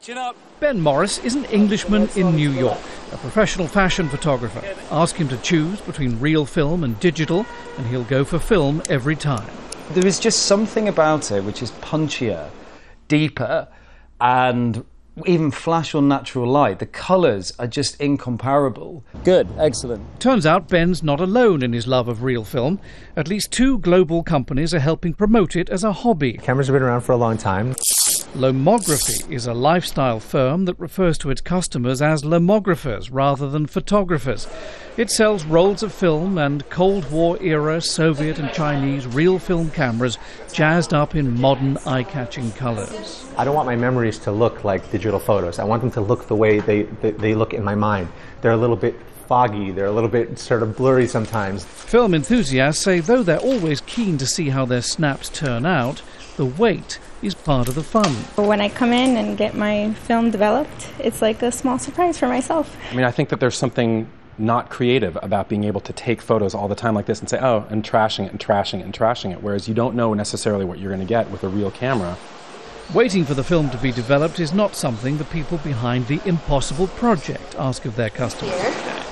Ben Morris is an Englishman in New York, a professional fashion photographer. Ask him to choose between real film and digital, and he'll go for film every time. There is just something about it which is punchier, deeper, and even flash on natural light. The colours are just incomparable. Good, excellent. Turns out Ben's not alone in his love of real film. At least 2 global companies are helping promote it as a hobby. Cameras have been around for a long time. Lomography is a lifestyle firm that refers to its customers as lomographers rather than photographers. It sells rolls of film and Cold War era Soviet and Chinese real film cameras jazzed up in modern eye-catching colours. I don't want my memories to look like digital photos. I want them to look the way they look in my mind. They're a little bit foggy, they're a little bit sort of blurry sometimes. Film enthusiasts say though they're always keen to see how their snaps turn out, the wait is part of the fun. When I come in and get my film developed, it's like a small surprise for myself. I mean, I think that there's something not creative about being able to take photos all the time like this and say, oh, and trashing it and trashing it and trashing it, whereas you don't know necessarily what you're going to get with a real camera. Waiting for the film to be developed is not something the people behind the Impossible project ask of their customers.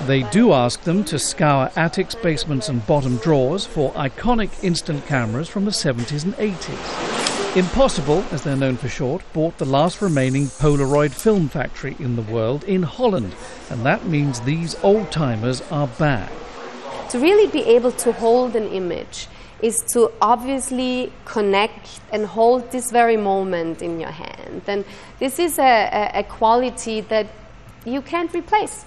They do ask them to scour attics, basements and bottom drawers for iconic instant cameras from the 70s and 80s. Impossible, as they're known for short, bought the last remaining Polaroid film factory in the world in Holland, and that means these old-timers are back. To really be able to hold an image is to obviously connect and hold this very moment in your hand. And this is a quality that you can't replace.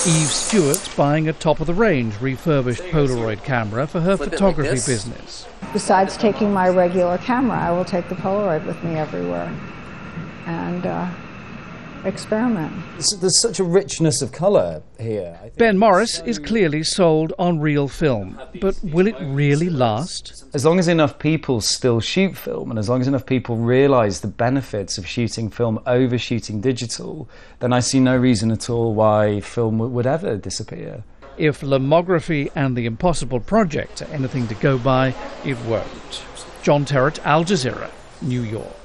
Eve Stewart's buying a top-of-the-range refurbished Polaroid camera for her photography business. Besides taking my regular camera, I will take the Polaroid with me everywhere and experiment. There's such a richness of colour here. Ben Morris is clearly sold on real film, but will it really last? As long as enough people still shoot film and as long as enough people realise the benefits of shooting film over shooting digital, then I see no reason at all why film would ever disappear. If Lomography and the Impossible project are anything to go by, it won't. John Terrett, Al Jazeera, New York.